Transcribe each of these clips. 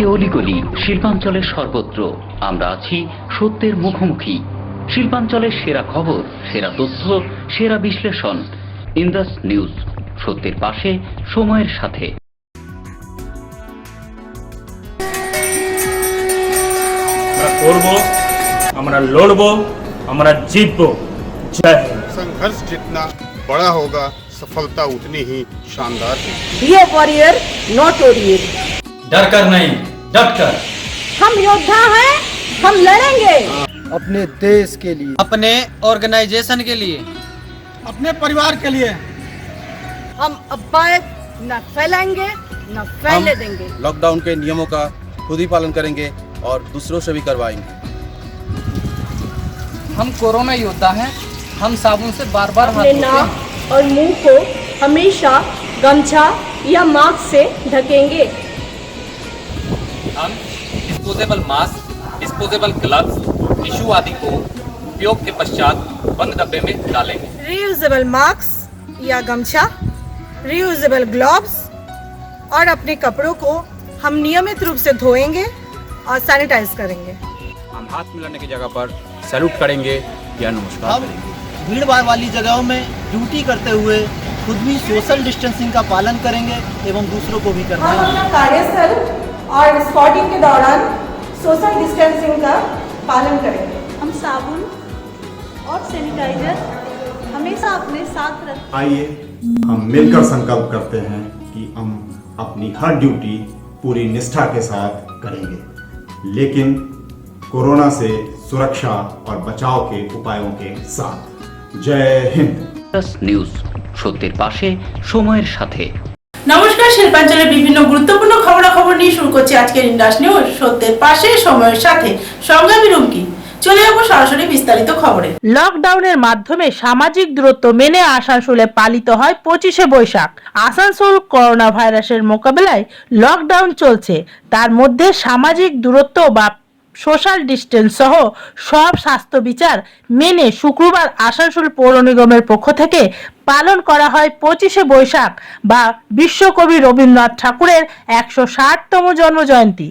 প্রতিটি অলিগলি, শিল্পাঞ্চলের সর্বত্র আমরা আছি সত্যের মুখোমুখি। শিল্পাঞ্চলের সেরা খবর, সেরা তথ্য, সেরা বিশ্লেষণ। ইন্দাস নিউজ, সত্যের পাশে, সময়ের সাথে। আমরা লড়বো, আমরা জিতবো। জয় হিন্দ। संघर्ष जितना बड़ा होगा, सफलता उतनी ही शानदार है। Be a warrior, not warrior. डर कर नहीं, डट कर। हम योद्धा हैं, हम लड़ेंगे। अपने देश के लिए, अपने ऑर्गेनाइजेशन के लिए, अपने परिवार के लिए। हम अफवाहें न फैलाएंगे, न फैलने देंगे। लॉकडाउन के नियमों का खुद ही पालन करेंगे और दूसरों से भी करवाएंगे। हम कोरोना योद्धा हैं। हम साबुन से बार बार हाथ अपने धोते नाक हैं। और मुंह को हमेशा गमछा या मास्क से ढकेंगे। हम disposable mask, disposable gloves, tissue आदि को उपयोग के पश्चात बंद डब्बे में डालेंगे। रियूजेबल मास्क या गमछा, रियूजेबल ग्लव्स और अपने कपड़ों को हम नियमित रूप से धोएंगे और सैनिटाइज करेंगे। हम हाथ मिलाने की जगह पर सैल्यूट करेंगे या नमस्कार करेंगे। भीड़ भाड़ वाली जगहों में ड्यूटी करते हुए खुद भी सोशल डिस्टेंसिंग का पालन करेंगे एवं दूसरों को भी करवाएंगे। हम कार्यस्थल और स्पॉटिंग के दौरान सोशल डिस्टेंसिंग का पालन करेंगे। हम साबुन और सैनिटाइजर हमेशा अपने साथ रखें। आइए हम मिलकर संकल्प करते हैं कि हम अपनी हर ड्यूटी पूरी निष्ठा के साथ करेंगे, लेकिन कोरोना से सुरक्षा और बचाव के उपायों के साथ। जय हिंद। ইন্দাস নিউজ, সত্যের পাশে, সময়ের সাথে। নমস্কার, শিল্পাঞ্চলের বিভিন্ন গুরুত্বপূর্ণ খবরাখবর নিয়ে শুরু করছি আজকের ইন্দাস নিউজ, সত্যের পাশে, সময়ের সাথে। সঙ্গে আমি রুমকি। চলে যাবো সরাসরি বিস্তারিত খবরে। লকডাউনের মাধ্যমে সামাজিক দূরত্ব মেনে আসানসোলে পালিত হয় 25শে বৈশাখ। আসানসোল করোনা ভাইরাসের মোকাবেলায় লকডাউন চলছে, তার মধ্যে সামাজিক দূরত্ব বা সোশ্যাল ডিস্টেন্স সহ সব স্বাস্থ্য বিচার মেনে শুক্রবার আসানসোল পৌর নিগমের পক্ষ থেকে পালন করা হয় 25শে বৈশাখ বা বিশ্বকবি রবীন্দ্রনাথ ঠাকুরের 160তম জন্মজয়ন্তী।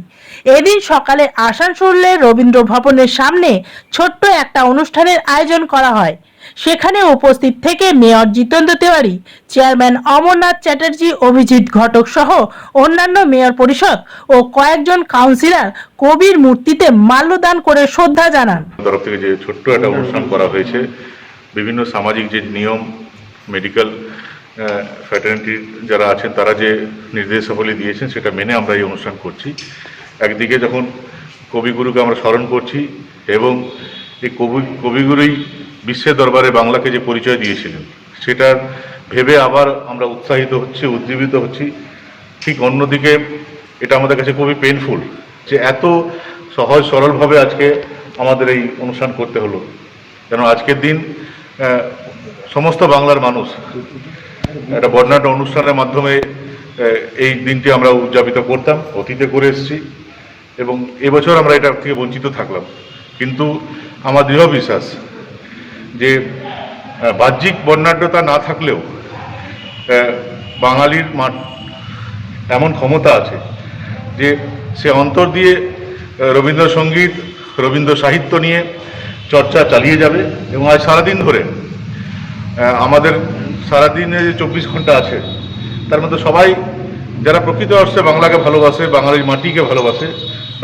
এদিন সকালে আসানসোলের রবীন্দ্র ভবনের সামনে ছোট্ট একটা অনুষ্ঠানের আয়োজন করা হয়। সেখানে উপস্থিত থেকে মেয়র জিতেন্দ্র তিওয়ারি, চেয়ারম্যান অমরনাথ চ্যাটার্জি, অভিজিৎ ঘটক সহ অন্যান্য মেয়র পরিষদ ও কয়েকজন কাউন্সিলর কবির মূর্তিতে মাল্যদান করে শ্রদ্ধা জানান। তরফ থেকে যে ছোট্ট একটা অনুষ্ঠান করা হয়েছে, বিভিন্ন সামাজিক যে নিয়ম, মেডিকেল ফ্র্যাটার্নিটির যারা আছেন তারা যে নির্দেশাবলী দিয়েছেন সেটা মেনে আমরা এই অনুষ্ঠান করছি। একদিকে যখন কবিগুরুকে আমরা স্মরণ করছি এবং এই কবিগুরুই বিশ্বের দরবারে বাংলাকে যে পরিচয় দিয়েছিলেন সেটা ভেবে আবার আমরা উৎসাহিত হচ্ছি, উজ্জীবিত হচ্ছি। ঠিক অন্যদিকে এটা আমাদের কাছে খুবই পেইনফুল যে এত সহজ সরলভাবে আজকে আমাদের এই অনুষ্ঠান করতে হলো। কেন আজকের দিন সমস্ত বাংলার মানুষ একটা বর্ণাঢ্য অনুষ্ঠানের মাধ্যমে এই দিনটি আমরা উদযাপিত করতাম, অতীতে করে এসেছি এবং এবছর আমরা এটা থেকে বঞ্চিত থাকলাম। কিন্তু আমার দৃঢ় বিশ্বাস যে বাহ্যিক বর্ণাঢ্যতা না থাকলেও বাঙালির এমন ক্ষমতা আছে যে সে অন্তর দিয়ে রবীন্দ্রসঙ্গীত, রবীন্দ্র সাহিত্য নিয়ে চর্চা চালিয়ে যাবে। এবং আজ সারাদিন ধরে আমাদের সারাদিনে যে 24 ঘন্টা আছে তার মধ্যে সবাই যারা প্রকৃত অর্থে বাংলাকে ভালোবাসে, বাঙালির মাটিকে ভালোবাসে,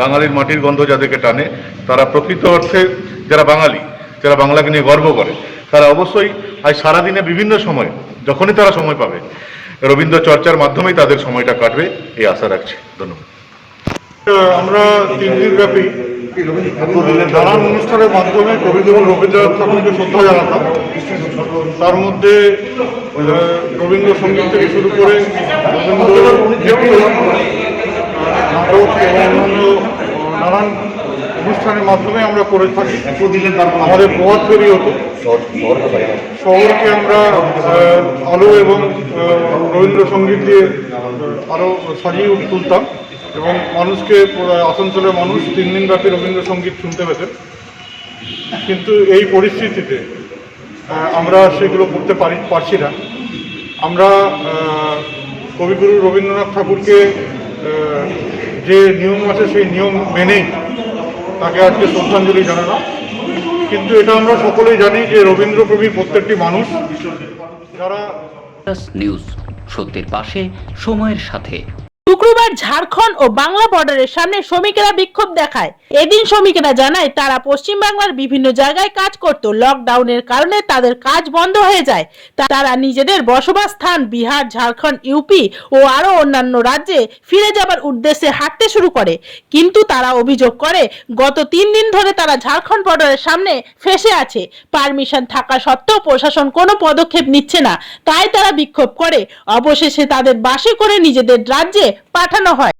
বাঙালির মাটির গন্ধ যাদেরকে টানে, তারা প্রকৃত অর্থে যারা বাঙালি, যারা বাংলাকে নিয়ে গর্ব করে, তারা অবশ্যই আজ সারাদিনে বিভিন্ন সময় যখনই তারা সময় পাবে রবীন্দ্র চর্চার মাধ্যমেই তাদের সময়টা কাটবে, এই আশা রাখছি। ধন্যবাদ। আমরা 3 দিন ব্যাপী নানান অনুষ্ঠানের মাধ্যমে কবিগুরু রবীন্দ্রনাথ ঠাকুরকে শ্রদ্ধা জানাতাম। তার মধ্যে রবীন্দ্রসঙ্গীত থেকে শুরু করে নাটক এবং অন্যান্য নানান অনুষ্ঠানের মাধ্যমে আমরা করে থাকি। আমাদের প্রভাত ফেরি হতো, শহরকে আমরা আলো এবং রবীন্দ্রসঙ্গীত দিয়ে আরও সাজিয়ে তুলতাম এবং মানুষকে, আসানসোলের মানুষ 3 দিন ব্যাপী রবীন্দ্রসঙ্গীত শুনতে পেতেন। কিন্তু এই পরিস্থিতিতে আমরা সেগুলো করতে পারছি না। আমরা কবিগুরু রবীন্দ্রনাথ ঠাকুরকে যে নিয়ম আছে সেই নিয়ম মেনেই তাকে আজকে শ্রদ্ধাঞ্জলি জানানো। কিন্তু এটা আমরা সকলেই জানি যে রবীন্দ্রপ্রেমী প্রত্যেকটি মানুষ যারা নিউজ সত্যের পাশে সময়ের সাথে। শুক্রবার ঝাড়খণ্ড ও বাংলা বর্ডারের সামনে শ্রমিকেরা বিক্ষোভ দেখায়। এদিন শ্রমিকেরা জানায় তারা পশ্চিম বাংলার বিভিন্ন জায়গায় কাজ করত, লকডাউনের কারণে তাদের কাজ বন্ধ হয়ে যায়। তারা নিজেদের বসবাস স্থান বিহার, ঝাড়খণ্ড, ইউপি ও আরো অন্যান্য রাজ্যে ফিরে যাবার উদ্দেশ্যে হাঁটতে শুরু করে। কিন্তু তারা অভিযোগ করে গত 3 দিন ধরে তারা ঝাড়খণ্ড বর্ডারের সামনে ফেসে আছে। পারমিশন থাকা সত্ত্বেও প্রশাসন কোনো পদক্ষেপ নিচ্ছে না, তাই তারা বিক্ষোভ করে। অবশেষে তাদের বাসে করে নিজেদের রাজ্যে পাঠানো হয়।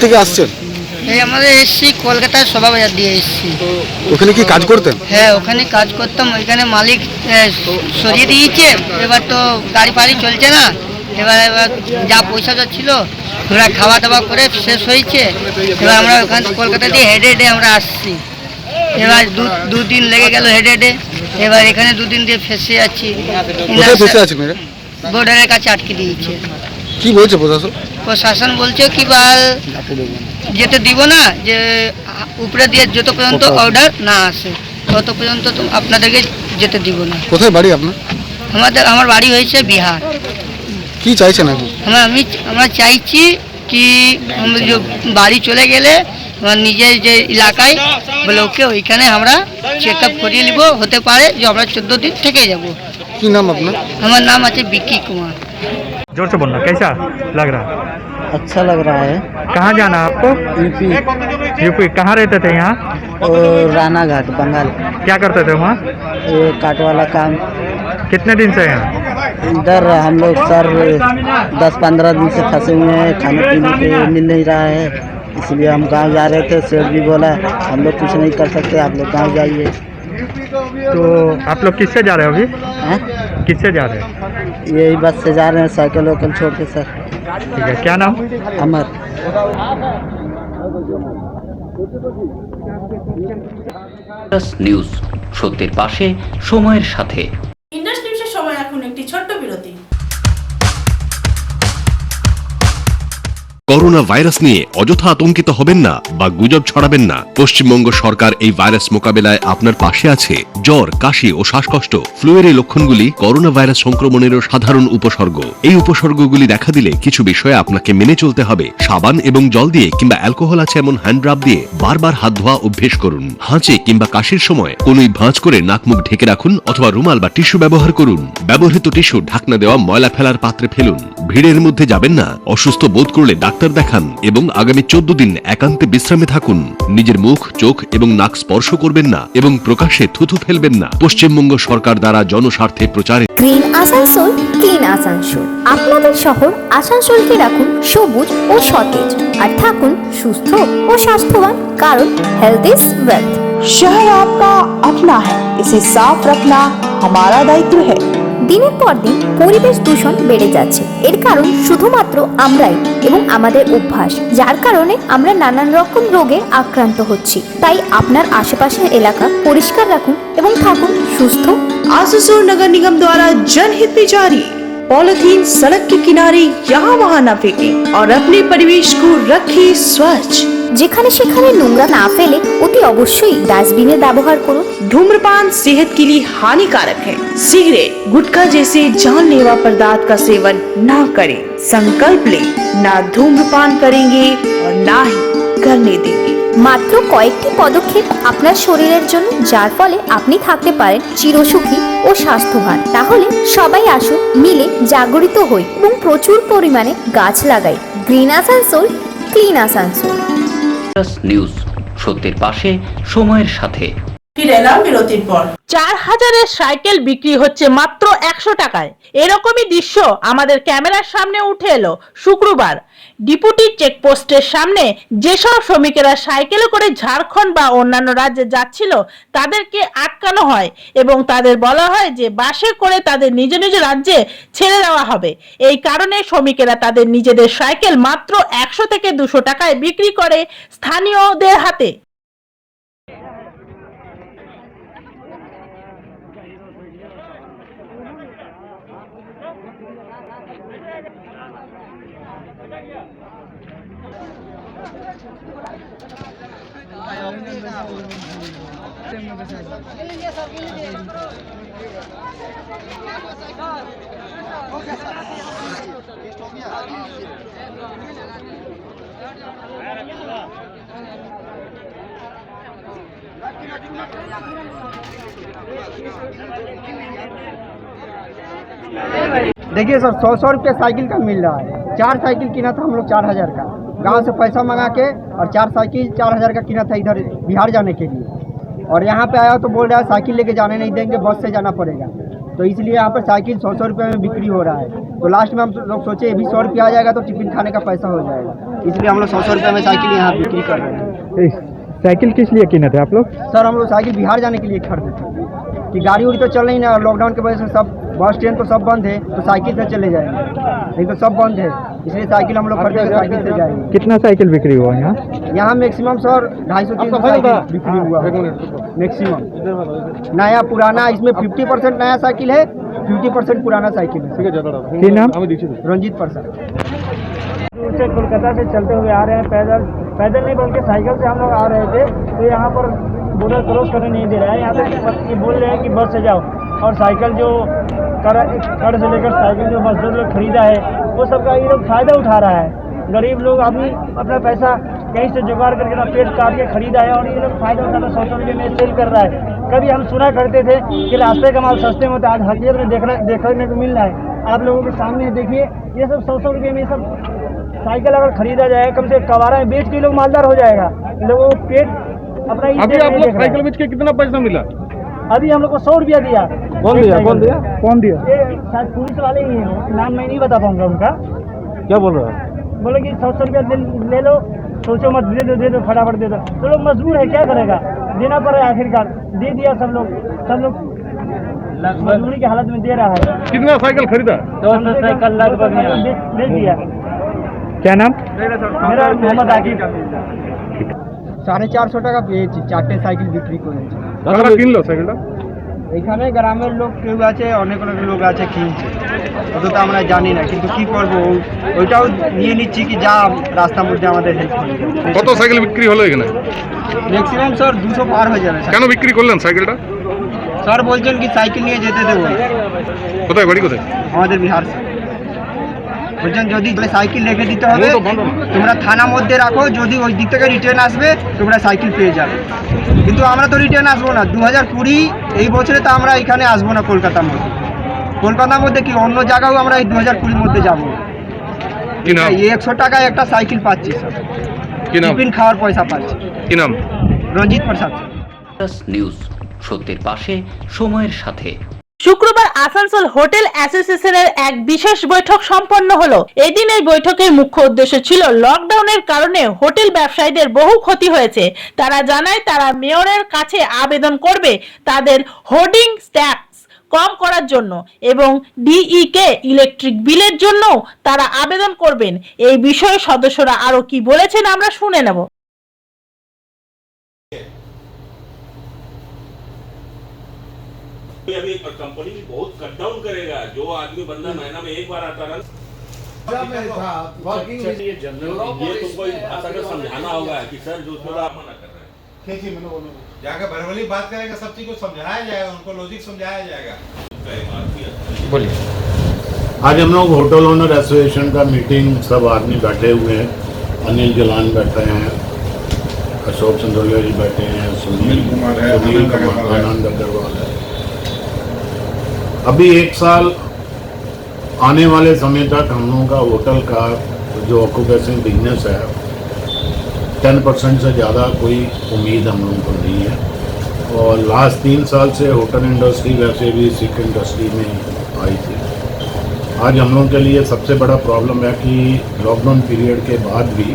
থেকে আসছেন? এই আমাদের এসছি কলকাতার শোভা বাজার দিয়ে এসছি। ওখানে কি কাজ করতেন? হ্যাঁ, ওখানে কাজ করতাম। ওইখানে মালিক সরিয়ে দিয়েছে, এবার তো গাড়ি ফাড়ি চলছে না। এবার যা পয়সা ছিল ওরা খাওয়া দাওয়া করে শেষ হয়েছে। এবার আমরা ওখান কলকাতা দিয়ে হেডে হেডে আমরা আসছি। এবার দুদিন লেগে গেল হেডে হেডে। এবার এখানে 2 দিন দিয়ে ফেসে যাচ্ছি। বর্ডারের কাছে আটকে দিয়েছে। কি বলছে প্রশাসন? প্রশাসন বলছে কি বাল যেতে দিব না, যে উপরে দিয়ে যত পর্যন্ত অর্ডার না আসে তত পর্যন্ত আপনাদেরকে যেতে দিব না। কোথায় বাড়ি আপনার? আমার বাড়ি হয়েছে বিহার। কি চাইছেন আপনি? আমরা চাইছি কি বাড়ি চলে গেলে আমার নিজের যে এলাকায় ব্লকে ওইখানে আমরা চেক আপ করিয়ে নিব। হতে পারে যে আমরা 14 दिन থেকে যাব। কি নাম আপনার? আমার নাম আছে বিক্কি कुमार। जोर से बोलना, कैसा लग रहा है? अच्छा लग रहा है। कहाँ जाना है आपको? यूपी। यूपी कहाँ रहते थे यहाँ? और राना घाट बंगाल। क्या करते थे वहाँ? ये काट वाला काम। कितने दिन से यहाँ? इधर हम लोग सर 10-15 दिन से फंसे हुए हैं, खाने पीने के मिल नहीं रहा है, इसलिए हम गांव जा रहे थे। सेठ भी बोला हम लोग कुछ नहीं कर सकते, आप लोग गांव जाइए। तो आप लोग किससे जा रहे हो अभी? हैं? किससे जा रहे हैं? यही बस से जा रहे हैं, साइकिल वाइकिल छोड़ के सर। ठीक है, क्या नाम? अमर। নিউজ সত্যের পাশে সময়ের সাথে। ইন্ডাস নিউজের সময় এখন একটি ছোট্ট বিরতি। করোনা ভাইরাস নিয়ে অযথা আতঙ্কিত হবেন না বা গুজব ছড়াবেন না। পশ্চিমবঙ্গ সরকার এই ভাইরাস মোকাবেলায় আপনার পাশে আছে। জ্বর, কাশি ও শ্বাসকষ্ট, ফ্লুয়ের এই লক্ষণগুলি করোনা ভাইরাস সংক্রমণেরও সাধারণ উপসর্গ। এই উপসর্গগুলি দেখা দিলে কিছু বিষয়ে আপনাকে মেনে চলতে হবে। সাবান এবং জল দিয়ে কিংবা অ্যালকোহল আছে এমন হ্যান্ড রাব দিয়ে বারবার হাত ধোয়া অভ্যেস করুন। হাঁচে কিংবা কাশির সময় কোনোই ভাঁজ করে নাক মুখ ঢেকে রাখুন অথবা রুমাল বা টিস্যু ব্যবহার করুন। ব্যবহৃত টিস্যু ঢাকনা দেওয়া ময়লা ফেলার পাত্রে ফেলুন। ভিড়ের মধ্যে যাবেন না। অসুস্থ বোধ করলে ডাক্তার দেখান এবং আগামী 14 দিন একান্তে বিশ্রামে থাকুন। নিজের মুখ, চোখ এবং নাক স্পর্শ করবেন না এবং প্রকাশ্যে থুথু ফেলবেন না। পশ্চিমবঙ্গ সরকার দ্বারা জনস্বার্থে প্রচারিত। Green Asansol, clean Asansol. আপনাদের শহর আসানসোলকে রাখুন সবুজ ও সতেজ, আর থাকুন সুস্থ ও স্বাস্থ্যবান, কারণ হেলথ ইজ ওয়েলথ। शहर आपका अपना है, इसे साफ रखना हमारा दायित्व है। দিনের পর দিন পরিবেশ দূষণ বেড়ে যাচ্ছে। এর কারণ শুধুমাত্র আমরাই এবং আমাদের অভ্যাস, যার কারণে আমরা নানান রকম রোগে আক্রান্ত হচ্ছি। তাই আপনার আশেপাশের এলাকা পরিষ্কার রাখুন এবং থাকুন সুস্থ। आसनसोल नगर निगम द्वारा जनहित में जारी। पॉलिथीन सड़क के किनारे यहाँ वहाँ न फेंकें और अपने परिवेश को रखें स्वच्छ। যেখানে সেখানে নোংরা না ফেলে অতি অবশ্যই ডাস্টবিনের ব্যবহার করুন। धूम्रपान सेहत के लिए हानिकारक है। सिगरेट, गुटखा जैसे जानलेवा पदार्थ का सेवन न करें। संकल्प ले, ना धूम्रपान करेंगे और ना ही करने देंगे। মাত্র কয়েকটি পদক্ষেপ আপনার শরীরের জন্য, যার ফলে আপনি থাকতে পারেন চিরসুখী ও স্বাস্থ্যবান। তাহলে সবাই আসুন, মিলে জাগরিত হই এবং প্রচুর পরিমাণে গাছ লাগাই। Green Asansol, clean Asansol. News সত্যের পাশে সময়ের সাথে। ফিরে এলাম বিরতির পর। 4000-এর সাইকেল বিক্রি হচ্ছে মাত্র 100 টাকায়। এরকমই দৃশ্য আমাদের ক্যামেরার সামনে উঠে এলো শুক্রবার। ডিপুটি চেকপোস্টের সামনে যেসব শ্রমিকেরা সাইকেলে করে ঝাড়খণ্ড বা অন্যান্য রাজ্যে যাচ্ছিল তাদেরকে আটকানো হয় এবং তাদের বলা হয় যে বাসে করে তাদের নিজ নিজ রাজ্যে ছেড়ে দেওয়া হবে। এই কারণে শ্রমিকেরা তাদের নিজেদের সাইকেল মাত্র 100 থেকে 200 টাকায় বিক্রি করে স্থানীয়দের হাতে। देखिए सर 100 रुपये साइकिल का मिल रहा है। 4 साइकिल किना था हम लोग 4000 का, गांव से पैसा मंगा के, और 4 साइकिल 4000 का किना था इधर बिहार जाने के लिए। और यहाँ पे आया तो बोल रहा है साइकिल लेके जाने नहीं देंगे, बस से जाना पड़ेगा। तो इसलिए यहाँ पर साइकिल 100 रुपये में बिक्री हो रहा है। तो लास्ट में हम लोग सोचे अभी 100 रुपये आ जाएगा तो टिफिन खाने का पैसा हो जाएगा, इसलिए हम लोग 100 रुपये में साइकिल यहाँ बिक्री कर रहे हैं। साइकिल किस लिए किने थे आप लोग? सर हम लोग साइकिल बिहार जाने के लिए खरीदे थे कि गाड़ी उड़ी तो चल नहीं ना, लॉकडाउन की वजह से सब बस ट्रेन तो सब बंद है, तो साइकिल से चले जाएंगे, नहीं तो सब बंद है, इसलिए साइकिल हम लोग खरीदे, साइकिल से जाएंगे। कितना साइकिल बिक्री हुआ यहाँ? यहाँ मैक्सिमम सर 250-300 साइकिल बिक्री हुआ मैक्सिमम। नया पुराना इसमें 50% नया साइकिल है, 50% पुराना साइकिल है। क्या नाम? रंजीत प्रसाद। से कोलकाता से चलते हुए आ रहे हैं, पैदल नहीं बल्कि साइकिल से हम लोग आ रहे थे। तो यहाँ पर बॉर्डर क्रॉस करने नहीं दे रहा है, यहाँ पे बोल रहे हैं कि बस से जाओ। और साइकिल जो कर से लेकर साइकिल जो मजदूर लोग खरीदा है वो सबका ये लोग फायदा उठा रहा है। गरीब लोग अभी अपना पैसा कहीं से जुगाड़ करके ना पेट काट के खरीदा है और ये लोग फायदा उठाकर 100 रुपये में सेल कर रहा है। कभी हम सुना करते थे कि रास्ते का माल सस्ते में होता है, आज हकीकत में देखने को मिल रहा है। आप लोगों के सामने देखिए ये सब 100 रुपये में सब साइकिल अगर खरीदा जाए, कम से कबारा में बेच के लोग मालदार हो जाएगा। लोगों को पेट अपना अभी आप लोग साइकिल बेच के कितना पैसा मिला? अभी हम लोग को 100 रुपया दिया। कौन दिया? ये शायद पुलिस वाले ही हैं, नाम मैं नहीं बता पाऊंगा उनका। क्या बोल रहा है? बोले कि 100 रुपया ले लो, सोचो मत, दे दो फटाफट दे दो। तो लोग मजबूर है, क्या करेगा, देना पड़ रहा है। आखिरकार दे दिया सब लोग मजबूरी की हालत में दे रहा है। कितना साइकिल खरीदा? 200 साइकिल लगभग दे दिया। क्या नाम? मेरा मोहम्मद आकिब। 450 টাকা পেয়েছি, 4টে সাইকেল বিক্রি করেছি। আপনারা কিনলো সাইকেলটা? এখানে গ্রামের লোক কেউ আছে, অনেক লোক আছে কিনছে, অত তো আমরা জানি না, কিন্তু কি করব ওইটাও নিয়ে নিচ্ছি কি যা রাস্তার মধ্যে আমাদের হেল্প করবে। কত সাইকেল বিক্রি হলো এখানে? ম্যাক্সিমাম স্যার 200 পার হয়ে যাবে। কেন বিক্রি করলেন সাইকেলটা? স্যার বলছেন কি সাইকেল নিয়ে যেতে দেবো। কোথায় বাড়ি কোথায়? আমাদের বিহার से। বলছেন যদি সাইকেল রেখে দিতে হবে, তোমরা থানার মধ্যে রাখো, যদি ওই দিক থেকে রিটার্ন আসবে তোমরা সাইকেল পেয়ে যাবে। কিন্তু আমরা তো রিটার্ন আসবো না, 2020 এই বছরে তো আমরা এখানে আসবো না কলকাতার মধ্যে। কলকাতার মধ্যে কি অন্য জায়গাও আমরা এই 2020 মধ্যে যাবো। কি নাম? 100 টাকায় একটা সাইকেল পাচ্ছি স্যার, কি নাম? টিফিন খাওয়ার পয়সা পাচ্ছি। কি নাম? রঞ্জিত প্রসাদ। নিউজ, সত্যের পাশে, সময়ের সাথে। শুক্রবার আসানসোল হোটেল অ্যাসোসিয়েশনের এক বিশেষ বৈঠক সম্পন্ন হলো। এদিন এই বৈঠকের মুখ্য উদ্দেশ্য ছিল লকডাউনের কারণে হোটেল ব্যবসায়ীদের বহু ক্ষতি হয়েছে। তারা জানায় তারা মেয়রের কাছে আবেদন করবে তাদের হোর্ডিং ট্যাক্স কম করার জন্য এবং ডিইকে ইলেকট্রিক বিলের জন্য তারা আবেদন করবেন। এই বিষয়ে সদস্যরা আরো কি বলেছেন আমরা শুনে নেব। अभी कंपनी बहुत कट डाउन करेगा। जो आदमी बंदा महीना में एक बार आता रहा, ये तुमको इस भाषा का समझाना होगा कि सर जो थोड़ा मना कर रहे हैं, जाकर भरवली बात करेगा, सब चीज को समझाया जाएगा, उनको लॉजिक समझाया जाएगा। बोलिए। आज हम लोग होटल ओनर एसोसिएशन का मीटिंग, सब आदमी बैठे हुए हैं। अनिल जलान बैठे हैं, अशोक चंद्रोलिया जी बैठे हैं, सुनील कुमार आनंद अग्रवाल है। अभी 1 साल आने वाले समय तक हम लोगों का होटल का जो ऑक्यूपेशन बिजनेस है 10% से ज़्यादा कोई उम्मीद हम लोगों को नहीं है। और लास्ट 3 साल से होटल इंडस्ट्री वैसे भी सिख इंडस्ट्री में आई थी। आज हम लोगों के लिए सबसे बड़ा प्रॉब्लम है कि लॉकडाउन पीरियड के बाद भी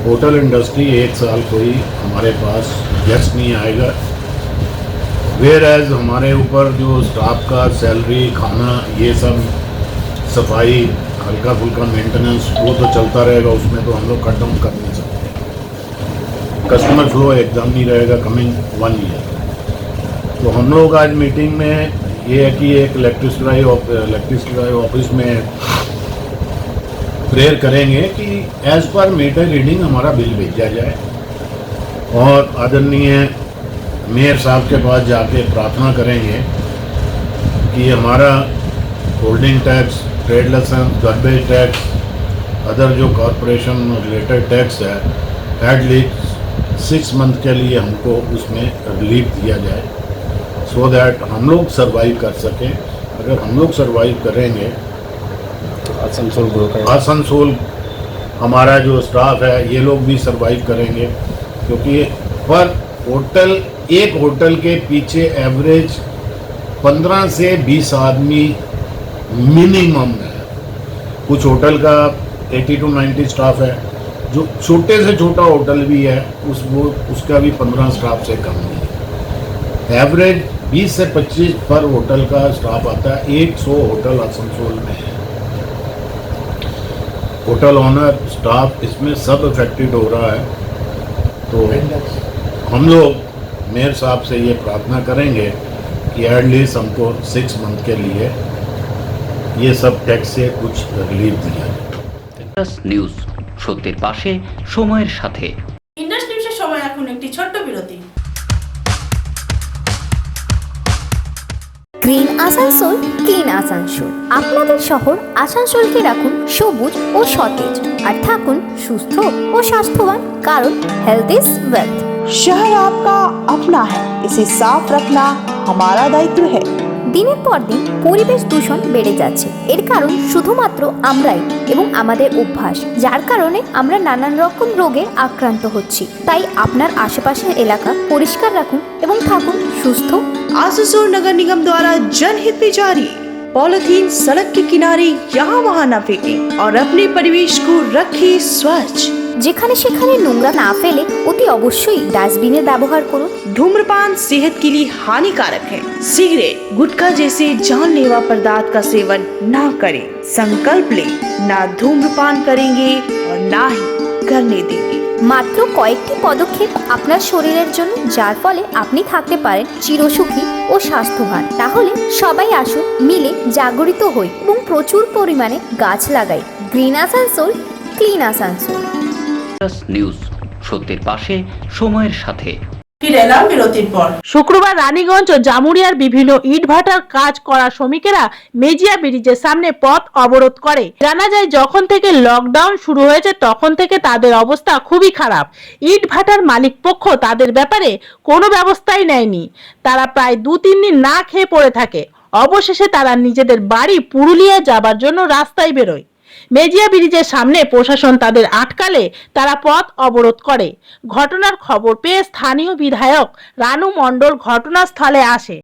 होटल इंडस्ट्री 1 साल कोई हमारे पास गेस्ट नहीं आएगा। वेयर एज हमारे ऊपर जो स्टाफ का सैलरी, खाना, ये सब सफाई, हल्का फुल्का मेंटेनेंस वो तो चलता रहेगा, उसमें तो हम लोग कट डाउन कर नहीं सकते। कस्टमर फ्लो एकदम नहीं रहेगा कमिंग 1 ईयर। तो हम लोग आज मीटिंग में ये है कि एक इलेक्ट्रिसिटी ऑफिस में प्रेयर करेंगे कि एज पर मीटर रीडिंग हमारा बिल भेजा जाए और आदरणीय मेयर साहब के पास जाके प्रार्थना करेंगे कि हमारा holding tax, trade licence, garbage tax, other जो कॉरपोरेशन रिलेटेड टैक्स है, एटलीस्ट 6 मंथ के लिए हमको उसमें रिलीफ दिया जाए, सो दैट हम लोग सर्वाइव कर सकें। अगर हम लोग सर्वाइव करेंगे आसनसोल हमारा जो स्टाफ है ये लोग भी सर्वाइव करेंगे, क्योंकि पर होटल, एक होटल के पीछे एवरेज 15 से 20 आदमी मिनिमम है। कुछ होटल का 80 to 90 स्टाफ है, जो छोटे से छोटा होटल भी है उसका भी 15 स्टाफ से कम नहीं है। एवरेज 20 से 25 पर होटल का स्टाफ आता है। 100 होटल आसनसोल में है। होटल ओनर, स्टाफ, इसमें सब अफेक्टेड हो रहा है। तो हम लोग मेयर साहब से ये प्रार्थना करेंगे कि एटलीस्ट हमको 6 मंथ के लिए ये सब टैक्स से कुछ रिलीफ दिया जाए। নিউজ সত্যের পাশে সময়ের সাথে। ইন্ডাস নিউজের সময় এখন একটি ছোট্ট বিরতি। Green Asansol, clean Asansol. আপনাদের শহর আসানসোলকে রাখুন সবুজ ও সতেজ, আর থাকুন সুস্থ ও স্বাস্থ্যবান, কারণ হেলথ ইজ ওয়েলথ। शहर आपका अपना है, इसे साफ रखना हमारा दायित्व है। দিনের পর দিন পরিবেশ দূষণ বেড়ে যাচ্ছে, এর কারণ শুধুমাত্র আমরাই এবং আমাদের অভ্যাস, যার কারণে আমরা নানান রকম রোগে আক্রান্ত হচ্ছি। তাই আপনার আশেপাশের এলাকা পরিষ্কার রাখুন এবং থাকুন সুস্থ। आसनसोल नगर निगम द्वारा जनहित में जारी। पॉलिथीन सड़क के किनारे यहाँ वहाँ न फेंकें और अपने परिवेश को रखें स्वच्छ। যেখানে সেখানে নোংরা না ফেলে অতি অবশ্যই ডাস্টবিনের ব্যবহার করুন। धूम्रपान सेहत के लिए हानिकारक है। सिगरेट, गुटखा जैसे जानलेवा पदार्थ का सेवन ना करें। संकल्प ले, ना धूम्रपान करेंगे और ना ही करने देंगे। মাত্র কয়েকটি পদক্ষেপ আপনার শরীরের জন্য, যার ফলে আপনি থাকতে পারেন চিরসুখী ও স্বাস্থ্যবান। তাহলে সবাই আসুন, মিলে জাগরিত হই এবং প্রচুর পরিমাণে গাছ লাগাই। Green Asansol, clean Asansol. News সত্যের পাশে সময়ের সাথে। ফিরে এলাম বিরতির পর। শুক্রবার রানীগঞ্জ ও জামুরিয়ার বিভিন্ন ইটভাটার কাজ করা শ্রমিকেরা মেজিয়া ব্রিজের সামনে পথ অবরোধ করে। জানা যায় যখন থেকে লকডাউন শুরু হয়েছে তখন থেকে তাদের অবস্থা খুবই খারাপ। ইটভাটার মালিক পক্ষ তাদের ব্যাপারে কোনো ব্যবস্থাই নেয়নি। তারা প্রায় 2-3 দিন না খেয়ে পড়ে থাকে। অবশেষে তারা নিজেদের বাড়ি পুরুলিয়া যাবার জন্য রাস্তায় বেরোয়। মেজিয়া ব্রিজের সামনে প্রশাসন তাদের আটকালে তারা পথ অবরোধ করে। ঘটনার খবর পেয়ে স্থানীয় বিধায়ক রানু মণ্ডল ঘটনাস্থলে আসে।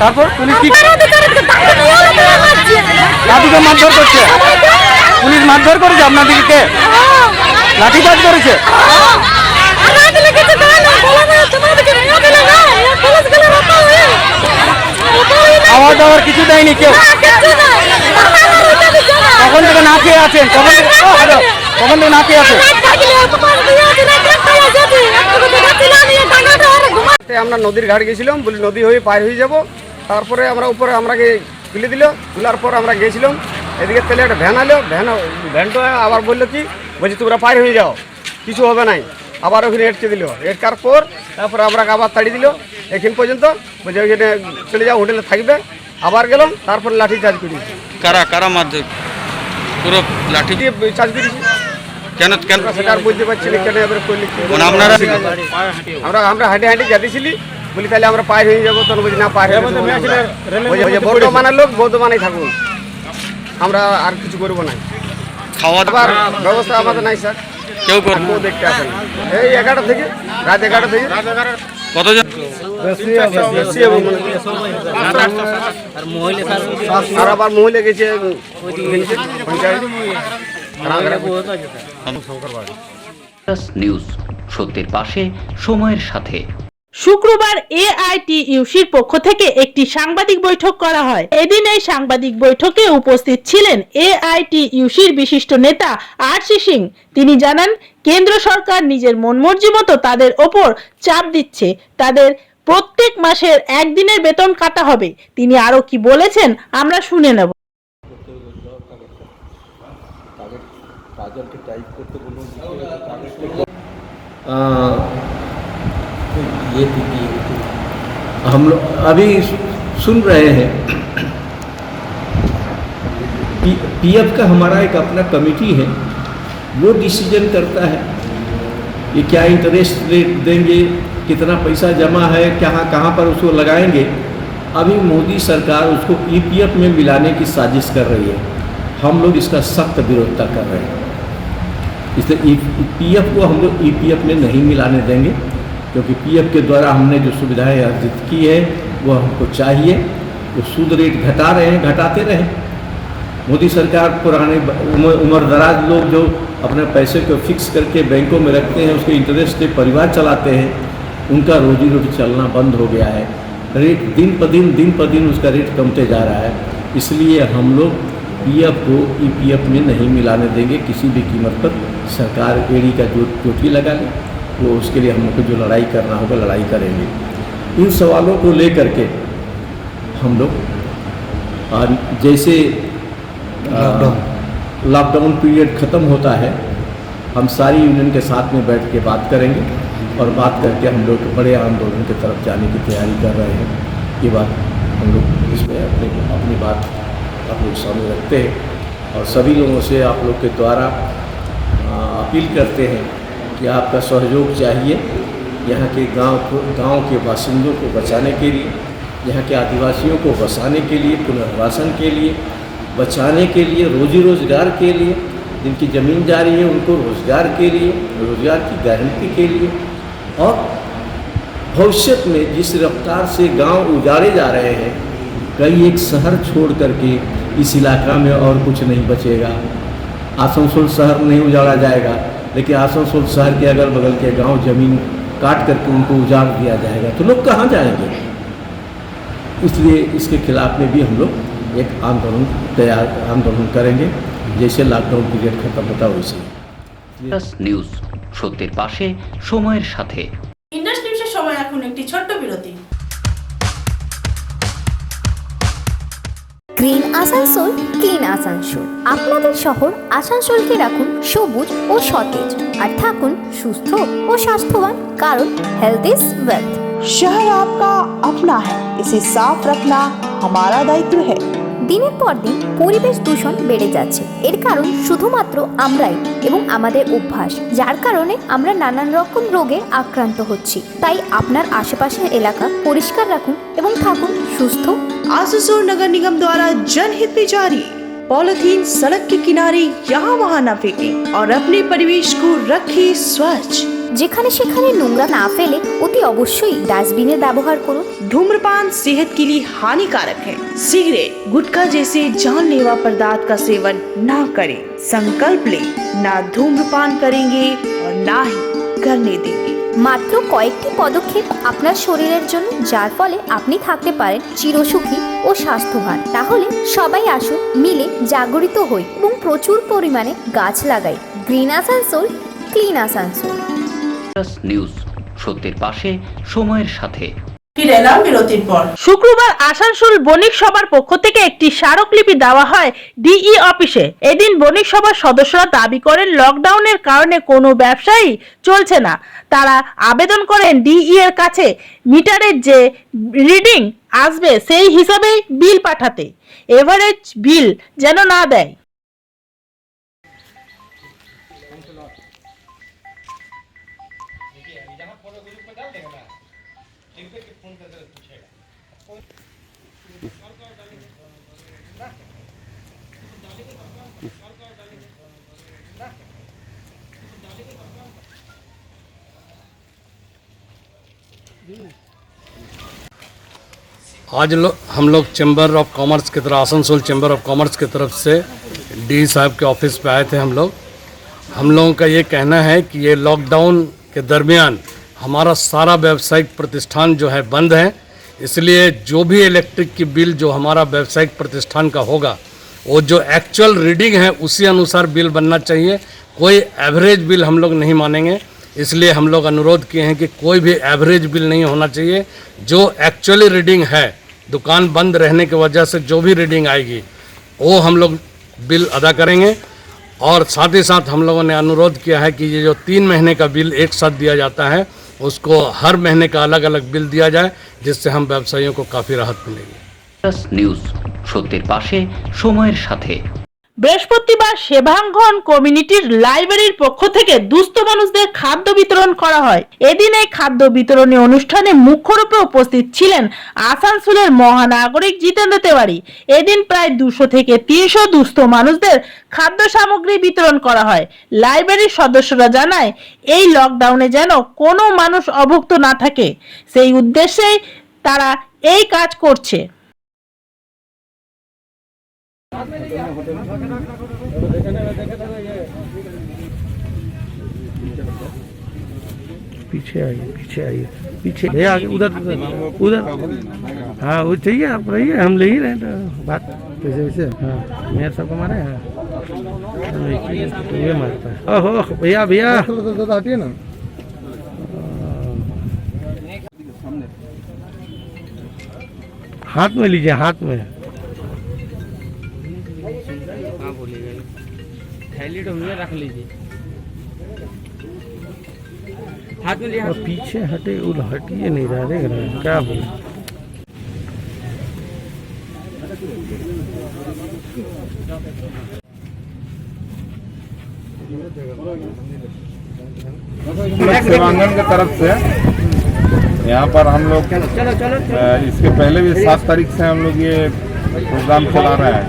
তারপর পুলিশ কি দাদুকে মারধর করছে, পুলিশ মারধর করেছে আপনাদেরকে? লাঠিচার্জ করেছে? খাওয়া দাওয়ার কিছু দেয়নি কেউ? কখন থেকে না খেয়ে আছেন? কখন থেকে না খেয়ে আছেন? আমরা নদীর ঘাট গেছিলাম, বলি নদী হয়ে পার হয়ে যাব। তারপরে আমরা উপরে আমরাকে তুলে দিল, তোলার পর আমরা গেছিলাম। এদিকে তেলে একটা ভ্যান আলো, ভ্যানটা আবার বললো কি, বলছি তোমরা পার হয়ে যাও, কিছু হবে নাই। আবার ওখানে এটকে দিল, এটকার পর তারপরে আমরা আবার তাড়িয়ে দিল এখান পর্যন্ত, বলছে ওইখানে চলে যাও, হোটেলে থাকবে। আবার গেলাম, তারপর লাঠি চার্জ করি। কারা কারা মাধ্যমে পুরো লাঠি দিয়ে চার্জ করেছি। কেন কেন সেটা আর বুঝতে পারছি না কেন এবার করলে কি। মানে আপনারা আমরা হাঁটে হাঁটে যেতেছিলি, বলি তাহলে আমরা পার হয়ে যাবো। তখন বলছি না, পার হয়ে বর্ধমানের লোক বর্ধমানেই থাকুন, আমরা আর কিছু করবো না। খাওয়া দাওয়ার ব্যবস্থা আমাদের নাই স্যার, কেউ কেউ দেখতে আসেন। এই 11টা থেকে, রাত 11টা থেকে। কতজন? বেশি এবং আর আবার মহিলা গেছে নিউজ, সত্যের পাশে, সময়ের সাথে। শুক্রবার এআইটিইউসির পক্ষ থেকে একটি সাংবাদিক বৈঠক করা হয়। এদিন এই সাংবাদিক বৈঠকে উপস্থিত ছিলেন এআইটিইউসির বিশিষ্ট নেতা আরসি সিং। তিনি জানান, কেন্দ্র সরকার নিজের মনমর্জি মতো তাদের ওপর চাপ দিচ্ছে, তাদের প্রত্যেক মাসের একদিনের বেতন কাটা হবে। তিনি আরো কি বলেছেন আমরা শুনে নেব। हम लोग अभी सुन रहे हैं, पीएफ का हमारा एक अपना कमेटी है, वो डिसीजन करता है ये क्या इंटरेस्ट रेट देंगे, कितना पैसा जमा है, कहाँ पर उसको लगाएंगे। अभी मोदी सरकार उसको ईपीएफ में मिलाने की साजिश कर रही है। हम लोग इसका सख्त विरोधता कर रहे हैं। इसलिए पीएफ को हम लोग ईपीएफ में नहीं मिलाने देंगे, क्योंकि पीएफ के द्वारा हमने जो सुविधाएं अर्जित की है वो हमको चाहिए। वो सूद रेट घटा रहे हैं, घटाते रहे। मोदी सरकार पुराने उम्रदराज लोग जो अपने पैसे को फिक्स करके बैंकों में रखते हैं, उसके इंटरेस्ट से परिवार चलाते हैं, उनका रोजी रोटी चलना बंद हो गया है। रेट दिन पर दिन उसका रेट कमते जा रहा है। इसलिए हम लोग पीएफ को ईपीएफ में नहीं मिलाने देंगे किसी भी कीमत पर। सरकार एड़ी का जो चोटी लगा ले, वो उसके लिए हम लोग को जो लड़ाई करना होगा लड़ाई करेंगे। इन सवालों को लेकर के हम लोग जैसे लॉकडाउन पीरियड ख़त्म होता है, हम सारी यूनियन के साथ में बैठ के बात करेंगे और बात करके हम लोग बड़े आंदोलन की तरफ जाने की तैयारी कर रहे हैं। ये बात हम लोग इसमें अपनी बात आप लोग सामने रखते हैं और सभी लोगों से आप लोग के द्वारा अपील करते हैं कि आपका सहयोग चाहिए यहाँ के गांव के बासिंदों को बचाने के लिए, यहाँ के आदिवासियों को बसाने के लिए, पुनर्वासन के लिए, बचाने के लिए, रोजी रोजगार के लिए, जिनकी ज़मीन जा रही है उनको रोजगार के लिए, रोजगार की गारंटी के लिए। और भविष्य में जिस रफ्तार से गांव उजाड़े जा रहे हैं, कई एक शहर छोड़ करके इस इलाका में और कुछ नहीं बचेगा। आसनसोल शहर नहीं उजाड़ा जाएगा, लेकिन आसनसोल शहर के अगल बगल के गांव जमीन काट करके उनको उजाड़ दिया जाएगा, तो लोग कहाँ जाएंगे। इसलिए इसके खिलाफ में भी हम लोग एक आंदोलन करेंगे, जैसे लॉकडाउन पीरियड खत्म होता वैसे। নিউজ, সত্যের পাশে, সময়ের সাথে। ইন্ডাস নিউজের সময় এখন একটি ছোট্ট বিরতি। Green Asansol, clean Asansol. আপনাদের শহর আসানসোলকে রাখুন সবুজ ও সতেজ, আর থাকুন সুস্থ ও স্বাস্থ্যবান, কারণ হেলথ ইজ ওয়েলথ। शहर आपका अपना है, इसे साफ रखना हमारा दायित्व है। দিনের পর দিন পরিবেশ দূষণ বেড়ে যাচ্ছে। এর কারণ শুধুমাত্র আমরাই এবং আমাদের অভ্যাস, যার কারণে আমরা নানান রকম রোগে আক্রান্ত হচ্ছি। তাই আপনার আশেপাশের এলাকা পরিষ্কার রাখুন এবং থাকুন সুস্থ। आसनसोल नगर निगम द्वारा जनहित में जारी। पॉलिथीन सड़क के किनारे यहाँ वहाँ न फेंकें और अपने परिवेश को रखें स्वच्छ। যেখানে সেখানে নোংরা না ফেলে অতি অবশ্যই ডাস্টবিনের ব্যবহার করুন। धूम्रपान सेहत के लिए हानिकारक है। सिगरेट, गुटखा जैसे जानलेवा पदार्थ का सेवन ना करें। संकल्प लें, ना धूम्रपान करेंगे और ना ही करने देंगे। মাত্র কয়েকটি পদক্ষেপ আপনার শরীরের জন্য, যার ফলে আপনি থাকতে পারেন চিরসুখী ও স্বাস্থ্যবান। তাহলে সবাই আসুন, মিলে জাগরিত হই এবং প্রচুর পরিমাণে গাছ লাগাই। Green Asansol, clean Asansol. News, সত্যের পাশে, সময়ের সাথে। ফিরে এলাম বিরতির পর। শুক্রবার আসানসোল বণিক সভার পক্ষ থেকে একটি স্মারকলিপি দেওয়া হয় ডিই অফিসে। এদিন বণিক সভার সদস্যরা দাবি করেন লকডাউনের কারণে কোনো ব্যবসায়ী চলছে না। তারা আবেদন করেন ডিই এর কাছে মিটারের যে রিডিং আসবে সেই হিসাবে বিল পাঠাতে, এভারেজ বিল যেন না দেয়। आज हम लोग चैम्बर ऑफ कॉमर्स की तरफ, आसनसोल चैम्बर ऑफ कॉमर्स की तरफ से डी साहब के ऑफिस पे आए थे। हम लोगों का ये कहना है कि ये लॉकडाउन के दरमियान हमारा सारा व्यावसायिक प्रतिष्ठान जो है बंद है, इसलिए जो भी इलेक्ट्रिक की बिल जो हमारा व्यावसायिक प्रतिष्ठान का होगा वो जो एक्चुअल रीडिंग है उसी अनुसार बिल बनना चाहिए। कोई एवरेज बिल हम लोग नहीं मानेंगे, इसलिए हम लोग अनुरोध किए हैं कि कोई भी एवरेज बिल नहीं होना चाहिए। जो एक्चुअली रीडिंग है, दुकान बंद रहने की वजह से जो भी रीडिंग आएगी वो हम लोग बिल अदा करेंगे। और साथ ही साथ हम लोगों ने अनुरोध किया है कि ये जो 3 महीने का बिल एक साथ दिया जाता है उसको हर महीने का अलग अलग बिल दिया जाए, जिससे हम व्यवसायियों को काफ़ी राहत मिलेगी। নিউজ, সত্যের পাশে, সময়ের সাথে। বৃহস্পতিবার সেবাঙ্গন কমিউনিটির লাইব্রেরির পক্ষ থেকে দুস্থ মানুষদের খাদ্য বিতরণ করা হয়। এদিন এই খাদ্য বিতরণী অনুষ্ঠানে মুখ্য রূপে উপস্থিত ছিলেন আসানসোলের মহানাগরিক জিতেন্দ্র তেওয়ারি। এদিন প্রায় 200 থেকে 300 দুস্থ মানুষদের খাদ্য সামগ্রী বিতরণ করা হয়। লাইব্রেরির সদস্যরা জানায় এই লকডাউনে যেন কোনো মানুষ অভুক্ত না থাকে, সেই উদ্দেশ্যেই তারা এই কাজ করছে। पीछे आइए, पीछे आइए, पीछे भैया आगे, उधर उधर। हाँ वो चाहिए, आप रहिए, हम ले ही रहे हैं बात कैसे वैसे। हाँ मेयर साहब को मारे हैं, ये मारता है। ओहो भैया भैया हटिए ना। हाथ में लीजिए, हाथ में। हाँ बोलिएगा, थैली तो में रख लीजिए, हाथ में लिया। पीछे हटे, हटिए नहीं रहा, देख रहे हैं क्या बोले। सेवांगन की तरफ से यहाँ पर हम लोग इसके पहले भी 7 तारीख से हम लोग ये प्रोग्राम चला रहे हैं।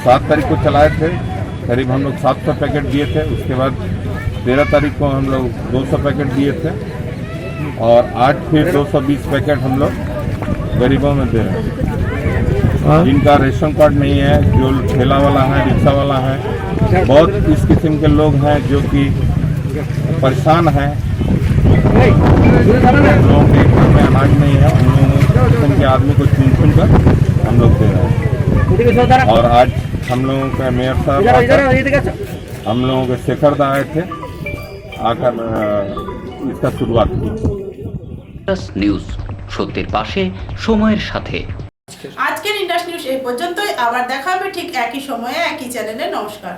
7 तारीख को चलाए थे, करीब हम लोग 700 पैकेट दिए थे। उसके बाद 13 तारीख को हम लोग 200 पैकेट दिए थे और आज फिर 220 पैकेट हम लोग गरीबों में दे रहे हैं। जिनका रेशन कार्ड नहीं है, जो ठेला वाला है, रिक्शा वाला है, बहुत इस किस्म के लोग हैं जो कि परेशान हैं, लोगों के घर में अनाज नहीं है, उन लोगों के आदमी को चुन कर हम लोग दे रहे हैं। और आज हम लोगों का मेयर साहब, हम लोगों के शेखर दा आए थे, आकर इसका शुरुआत की। নিউজ, সত্যের পাশে, সময়ের সাথে। আজকের ইন্ডাস নিউজ এই পর্যন্তই। আবার দেখা হবে ঠিক একই সময়ে একই চ্যানেলে। নমস্কার।